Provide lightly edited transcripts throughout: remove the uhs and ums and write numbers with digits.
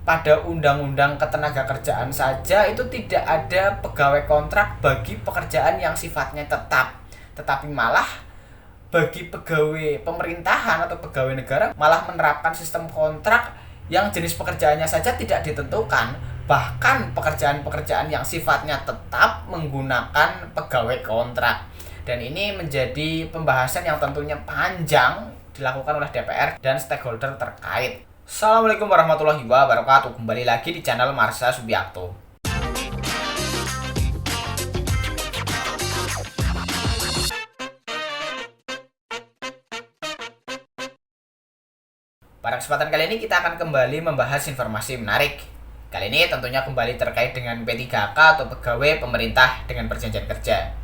pada Undang-Undang Ketenagakerjaan saja itu tidak ada pegawai kontrak bagi pekerjaan yang sifatnya tetap, tetapi malah bagi pegawai pemerintahan atau pegawai negara malah menerapkan sistem kontrak yang jenis pekerjaannya saja tidak ditentukan, bahkan pekerjaan-pekerjaan yang sifatnya tetap menggunakan pegawai kontrak. Dan ini menjadi pembahasan yang tentunya panjang dilakukan oleh DPR dan stakeholder terkait. Assalamualaikum warahmatullahi wabarakatuh. Kembali lagi di channel Marsha Subiakto. Pada kesempatan kali ini kita akan kembali membahas informasi menarik. Kali ini tentunya kembali terkait dengan P3K atau Pegawai Pemerintah dengan Perjanjian Kerja.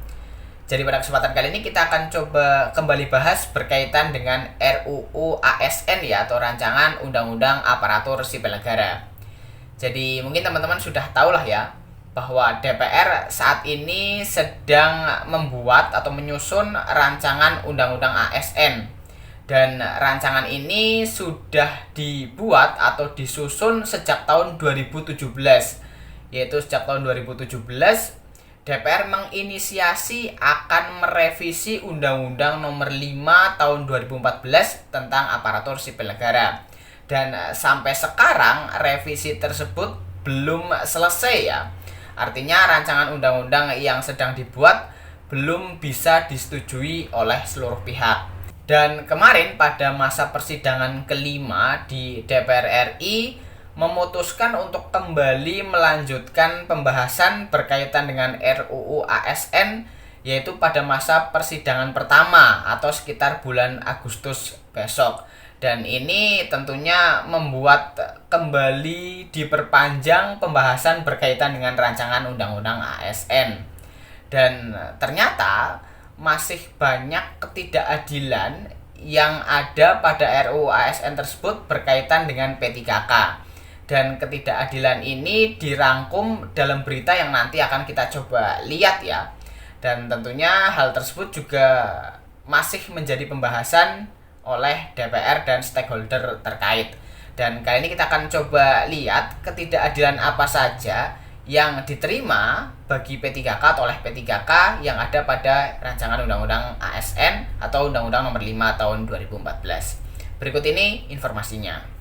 Jadi pada kesempatan kali ini kita akan coba kembali bahas berkaitan dengan RUU ASN ya, atau Rancangan Undang-Undang Aparatur Sipil Negara. Jadi mungkin teman-teman sudah tahu lah ya, bahwa DPR saat ini sedang membuat atau menyusun rancangan Undang-Undang ASN. Dan rancangan ini sudah dibuat atau disusun sejak tahun 2017. Yaitu sejak tahun 2017 DPR menginisiasi akan merevisi Undang-Undang Nomor 5 Tahun 2014 tentang Aparatur Sipil Negara. Dan sampai sekarang revisi tersebut belum selesai ya. Artinya rancangan undang-undang yang sedang dibuat belum bisa disetujui oleh seluruh pihak. Dan kemarin pada masa persidangan kelima di DPR RI memutuskan untuk kembali melanjutkan pembahasan berkaitan dengan RUU ASN, yaitu pada masa persidangan pertama atau sekitar bulan Agustus besok. Dan ini tentunya membuat kembali diperpanjang pembahasan berkaitan dengan rancangan Undang-Undang ASN. Dan ternyata masih banyak ketidakadilan yang ada pada RUU ASN tersebut berkaitan dengan P3K. Dan ketidakadilan ini dirangkum dalam berita yang nanti akan kita coba lihat ya. Dan tentunya hal tersebut juga masih menjadi pembahasan oleh DPR dan stakeholder terkait. Dan kali ini kita akan coba lihat ketidakadilan apa saja yang diterima bagi P3K atau oleh P3K yang ada pada rancangan Undang-Undang ASN atau Undang-Undang Nomor 5 Tahun 2014. Berikut ini informasinya.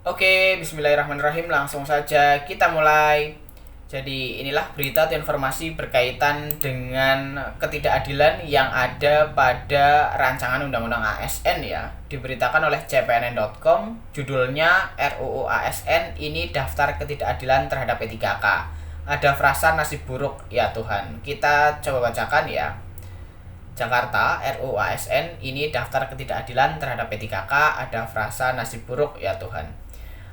Oke, bismillahirrahmanirrahim, langsung saja kita mulai. Jadi inilah berita atau informasi berkaitan dengan ketidakadilan yang ada pada rancangan Undang-Undang ASN ya. Diberitakan oleh cpnn.com, judulnya RUU ASN ini daftar ketidakadilan terhadap P3K. Ada frasa nasib buruk ya Tuhan. Kita coba bacakan ya. Jakarta, RUU ASN ini daftar ketidakadilan terhadap P3K, ada frasa nasib buruk ya Tuhan.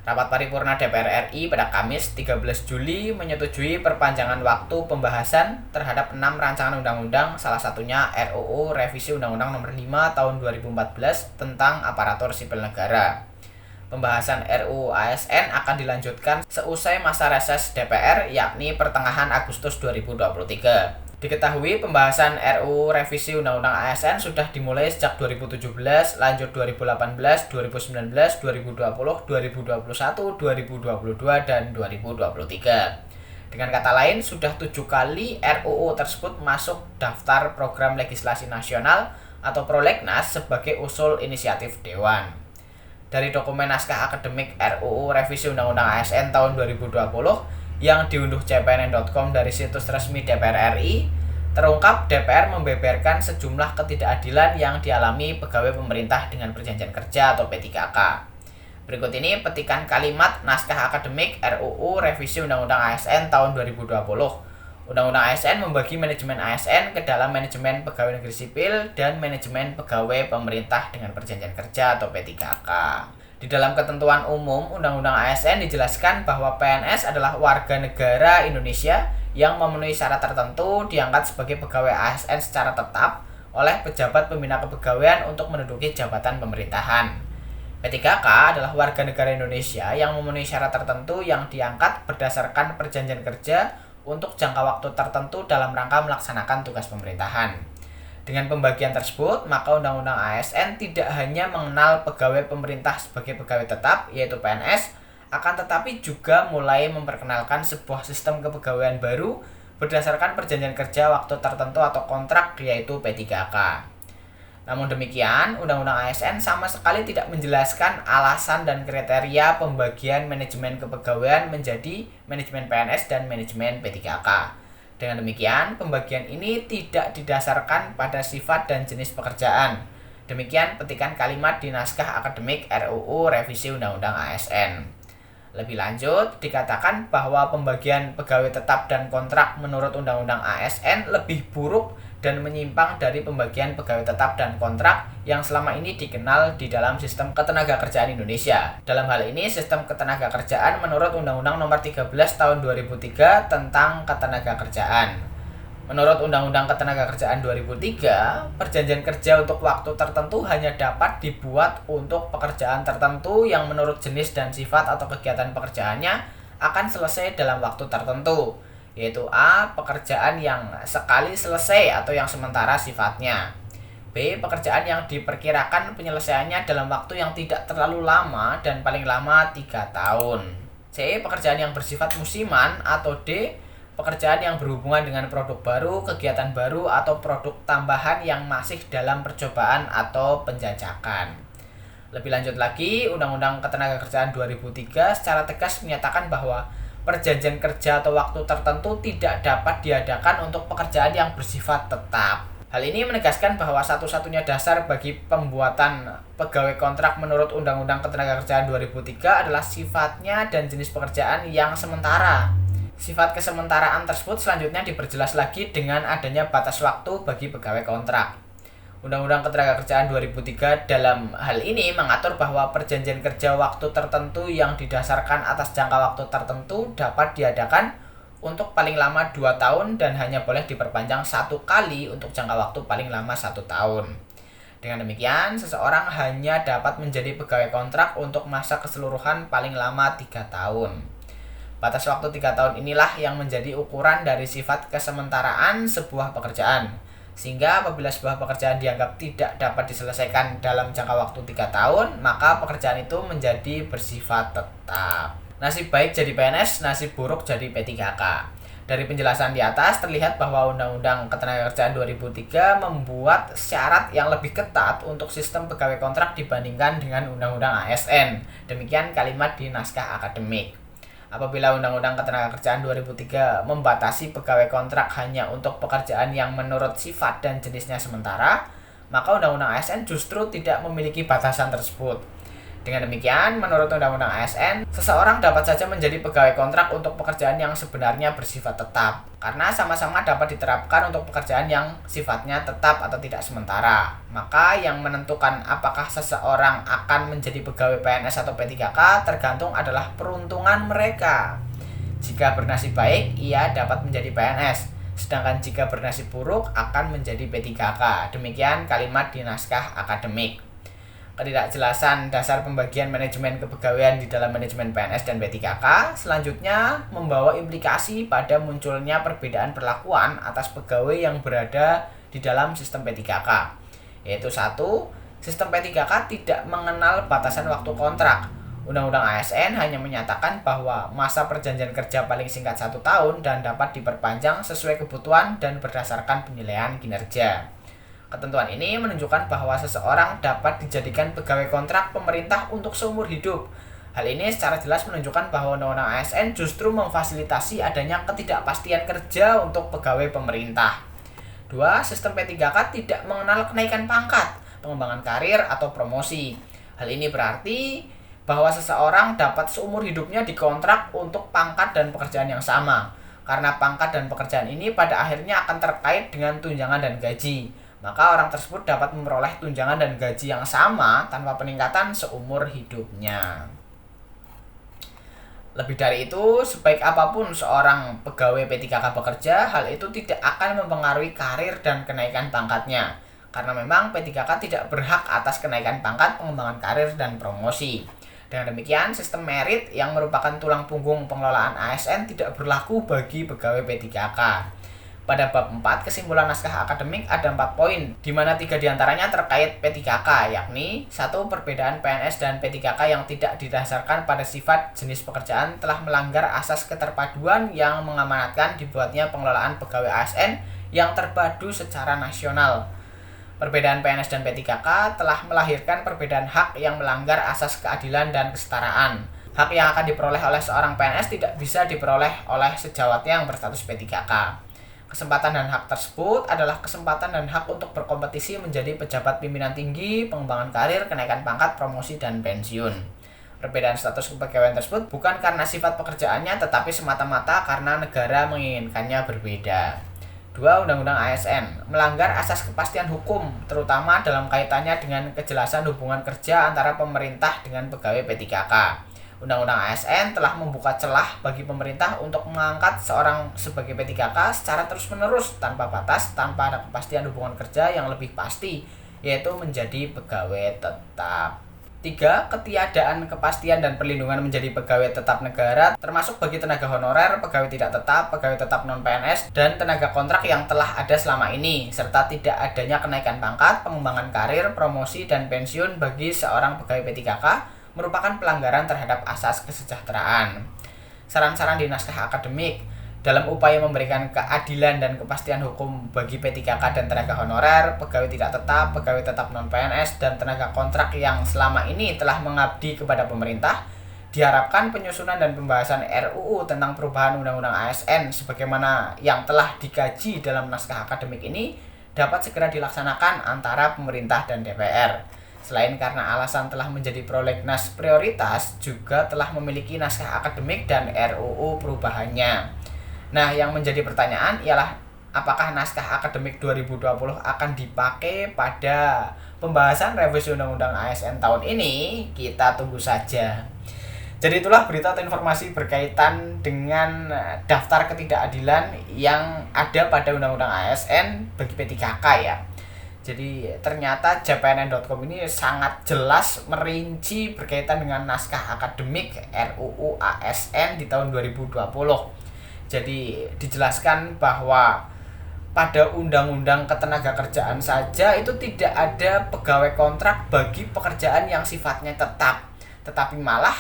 Rapat paripurna DPR RI pada Kamis 13 Juli menyetujui perpanjangan waktu pembahasan terhadap 6 rancangan undang-undang, salah satunya RUU Revisi Undang-Undang Nomor 5 Tahun 2014 tentang Aparatur Sipil Negara. Pembahasan RUU ASN akan dilanjutkan seusai masa reses DPR, yakni pertengahan Agustus 2023. Diketahui pembahasan RUU Revisi Undang-Undang ASN sudah dimulai sejak 2017, lanjut 2018, 2019, 2020, 2021, 2022, dan 2023. Dengan kata lain, sudah 7 kali RUU tersebut masuk daftar program legislasi nasional atau prolegnas sebagai usul inisiatif Dewan. Dari dokumen naskah akademik RUU Revisi Undang-Undang ASN tahun 2020, yang diunduh cpnn.com dari situs resmi DPR RI, terungkap DPR membeberkan sejumlah ketidakadilan yang dialami pegawai pemerintah dengan perjanjian kerja atau P3K. Berikut ini petikan kalimat naskah akademik RUU Revisi Undang-Undang ASN tahun 2020. Undang-Undang ASN membagi manajemen ASN ke dalam manajemen pegawai negeri sipil dan manajemen pegawai pemerintah dengan perjanjian kerja atau P3K. Di dalam ketentuan umum Undang-Undang ASN dijelaskan bahwa PNS adalah warga negara Indonesia yang memenuhi syarat tertentu diangkat sebagai pegawai ASN secara tetap oleh pejabat pembina kepegawaian untuk menduduki jabatan pemerintahan. P3K adalah warga negara Indonesia yang memenuhi syarat tertentu yang diangkat berdasarkan perjanjian kerja untuk jangka waktu tertentu dalam rangka melaksanakan tugas pemerintahan. Dengan pembagian tersebut, maka Undang-Undang ASN tidak hanya mengenal pegawai pemerintah sebagai pegawai tetap, yaitu PNS, akan tetapi juga mulai memperkenalkan sebuah sistem kepegawaian baru berdasarkan perjanjian kerja waktu tertentu atau kontrak, yaitu P3K. Namun demikian, Undang-Undang ASN sama sekali tidak menjelaskan alasan dan kriteria pembagian manajemen kepegawaian menjadi manajemen PNS dan manajemen P3K. Dengan demikian, pembagian ini tidak didasarkan pada sifat dan jenis pekerjaan. Demikian petikan kalimat di naskah akademik RUU Revisi Undang-Undang ASN. Lebih lanjut, dikatakan bahwa pembagian pegawai tetap dan kontrak menurut Undang-Undang ASN lebih buruk dan menyimpang dari pembagian pegawai tetap dan kontrak yang selama ini dikenal di dalam sistem ketenagakerjaan Indonesia. Dalam hal ini, sistem ketenagakerjaan menurut Undang-Undang Nomor 13 Tahun 2003 tentang Ketenagakerjaan. Menurut Undang-Undang Ketenagakerjaan 2003, perjanjian kerja untuk waktu tertentu hanya dapat dibuat untuk pekerjaan tertentu yang menurut jenis dan sifat atau kegiatan pekerjaannya akan selesai dalam waktu tertentu, yaitu A. Pekerjaan yang sekali selesai atau yang sementara sifatnya. B. Pekerjaan yang diperkirakan penyelesaiannya dalam waktu yang tidak terlalu lama dan paling lama 3 tahun. C. Pekerjaan yang bersifat musiman. Atau D. Pekerjaan yang berhubungan dengan produk baru, kegiatan baru, atau produk tambahan yang masih dalam percobaan atau penjajakan. Lebih lanjut lagi, Undang-Undang Ketenagakerjaan 2003 secara tegas menyatakan bahwa perjanjian kerja atau waktu tertentu tidak dapat diadakan untuk pekerjaan yang bersifat tetap. Hal ini menegaskan bahwa satu-satunya dasar bagi pembuatan pegawai kontrak menurut Undang-Undang Ketenagakerjaan 2003 adalah sifatnya dan jenis pekerjaan yang sementara. Sifat kesementaraan tersebut selanjutnya diperjelas lagi dengan adanya batas waktu bagi pegawai kontrak. Undang-Undang Ketenagakerjaan 2003 dalam hal ini mengatur bahwa perjanjian kerja waktu tertentu yang didasarkan atas jangka waktu tertentu dapat diadakan untuk paling lama 2 tahun dan hanya boleh diperpanjang 1 kali untuk jangka waktu paling lama 1 tahun. Dengan demikian, seseorang hanya dapat menjadi pegawai kontrak untuk masa keseluruhan paling lama 3 tahun. Batas waktu 3 tahun inilah yang menjadi ukuran dari sifat kesementaraan sebuah pekerjaan. Sehingga apabila sebuah pekerjaan dianggap tidak dapat diselesaikan dalam jangka waktu 3 tahun, maka pekerjaan itu menjadi bersifat tetap. Nasib baik jadi PNS, nasib buruk jadi P3K. Dari penjelasan di atas terlihat bahwa Undang-Undang Ketenagakerjaan 2003 membuat syarat yang lebih ketat untuk sistem pegawai kontrak dibandingkan dengan Undang-Undang ASN. Demikian kalimat di naskah akademik. Apabila Undang-Undang Ketenagakerjaan 2003 membatasi pegawai kontrak hanya untuk pekerjaan yang menurut sifat dan jenisnya sementara, maka Undang-Undang ASN justru tidak memiliki batasan tersebut. Dengan demikian, menurut Undang-Undang ASN, seseorang dapat saja menjadi pegawai kontrak untuk pekerjaan yang sebenarnya bersifat tetap, karena sama-sama dapat diterapkan untuk pekerjaan yang sifatnya tetap atau tidak sementara. Maka yang menentukan apakah seseorang akan menjadi pegawai PNS atau P3K tergantung adalah peruntungan mereka. Jika bernasib baik, ia dapat menjadi PNS, sedangkan jika bernasib buruk akan menjadi P3K. Demikian kalimat di naskah akademik. Ketidakjelasan dasar pembagian manajemen kepegawaian di dalam manajemen PNS dan P3K selanjutnya membawa implikasi pada munculnya perbedaan perlakuan atas pegawai yang berada di dalam sistem P3K. Yaitu 1. Sistem P3K tidak mengenal batasan waktu kontrak. Undang-Undang ASN hanya menyatakan bahwa masa perjanjian kerja paling singkat 1 tahun dan dapat diperpanjang sesuai kebutuhan dan berdasarkan penilaian kinerja. Ketentuan ini menunjukkan bahwa seseorang dapat dijadikan pegawai kontrak pemerintah untuk seumur hidup. Hal ini secara jelas menunjukkan bahwa Undang-Undang ASN justru memfasilitasi adanya ketidakpastian kerja untuk pegawai pemerintah. 2. Sistem P3K tidak mengenal kenaikan pangkat, pengembangan karir, atau promosi. Hal ini berarti bahwa seseorang dapat seumur hidupnya dikontrak untuk pangkat dan pekerjaan yang sama. Karena pangkat dan pekerjaan ini pada akhirnya akan terkait dengan tunjangan dan gaji. Maka orang tersebut dapat memperoleh tunjangan dan gaji yang sama tanpa peningkatan seumur hidupnya. Lebih dari itu, sebaik apapun seorang pegawai P3K bekerja, hal itu tidak akan mempengaruhi karir dan kenaikan pangkatnya. Karena memang P3K tidak berhak atas kenaikan pangkat, pengembangan karir, dan promosi. Dengan demikian, sistem merit yang merupakan tulang punggung pengelolaan ASN tidak berlaku bagi pegawai P3K. Pada bab 4 kesimpulan naskah akademik ada 4 poin, di mana 3 diantaranya terkait P3K, yakni 1. Perbedaan PNS dan P3K yang tidak didasarkan pada sifat jenis pekerjaan telah melanggar asas keterpaduan yang mengamanatkan dibuatnya pengelolaan pegawai ASN yang terpadu secara nasional. Perbedaan PNS dan P3K telah melahirkan perbedaan hak yang melanggar asas keadilan dan kesetaraan. Hak yang akan diperoleh oleh seorang PNS tidak bisa diperoleh oleh sejawatnya yang berstatus P3K. Kesempatan dan hak tersebut adalah kesempatan dan hak untuk berkompetisi menjadi pejabat pimpinan tinggi, pengembangan karir, kenaikan pangkat, promosi, dan pensiun. Perbedaan status kepegawaian tersebut bukan karena sifat pekerjaannya, tetapi semata-mata karena negara menginginkannya berbeda. 2. Undang-Undang ASN melanggar asas kepastian hukum, terutama dalam kaitannya dengan kejelasan hubungan kerja antara pemerintah dengan pegawai P3K. Undang-Undang ASN telah membuka celah bagi pemerintah untuk mengangkat seorang sebagai P3K secara terus-menerus tanpa batas, tanpa ada kepastian hubungan kerja yang lebih pasti, yaitu menjadi pegawai tetap. 3. Ketiadaan kepastian dan perlindungan menjadi pegawai tetap negara, termasuk bagi tenaga honorer, pegawai tidak tetap, pegawai tetap non-PNS, dan tenaga kontrak yang telah ada selama ini, serta tidak adanya kenaikan pangkat, pengembangan karir, promosi, dan pensiun bagi seorang pegawai P3K, merupakan pelanggaran terhadap asas kesejahteraan. Saran-saran di naskah akademik dalam upaya memberikan keadilan dan kepastian hukum bagi P3K dan tenaga honorer, pegawai tidak tetap, pegawai tetap non-PNS, dan tenaga kontrak yang selama ini telah mengabdi kepada pemerintah, diharapkan penyusunan dan pembahasan RUU tentang perubahan Undang-Undang ASN sebagaimana yang telah dikaji dalam naskah akademik ini dapat segera dilaksanakan antara pemerintah dan DPR. Selain karena alasan telah menjadi prolegnas prioritas, juga telah memiliki naskah akademik dan RUU perubahannya. Nah, yang menjadi pertanyaan ialah apakah naskah akademik 2020 akan dipakai pada pembahasan revisi Undang-Undang ASN tahun ini? Kita tunggu saja. Jadi itulah berita atau informasi berkaitan dengan daftar ketidakadilan yang ada pada Undang-Undang ASN bagi P3K ya. Jadi ternyata jpnn.com ini sangat jelas merinci berkaitan dengan naskah akademik RUU ASN di tahun 2020. Jadi dijelaskan bahwa pada Undang-Undang Ketenagakerjaan saja itu tidak ada pegawai kontrak bagi pekerjaan yang sifatnya tetap. Tetapi malah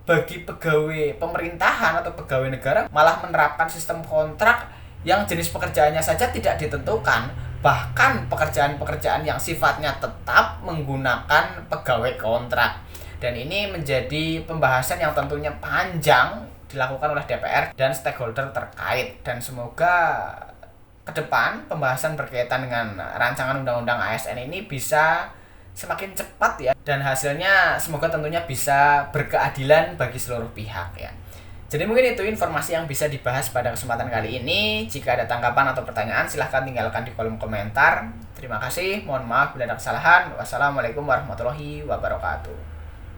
bagi pegawai pemerintahan atau pegawai negara malah menerapkan sistem kontrak yang jenis pekerjaannya saja tidak ditentukan. Bahkan pekerjaan-pekerjaan yang sifatnya tetap menggunakan pegawai kontrak. Dan ini menjadi pembahasan yang tentunya panjang dilakukan oleh DPR dan stakeholder terkait. Dan semoga ke depan pembahasan berkaitan dengan rancangan Undang-Undang ASN ini bisa semakin cepat ya. Dan hasilnya semoga tentunya bisa berkeadilan bagi seluruh pihak ya. Jadi mungkin itu informasi yang bisa dibahas pada kesempatan kali ini. Jika ada tanggapan atau pertanyaan, silahkan tinggalkan di kolom komentar. Terima kasih, mohon maaf bila ada kesalahan. Wassalamualaikum warahmatullahi wabarakatuh.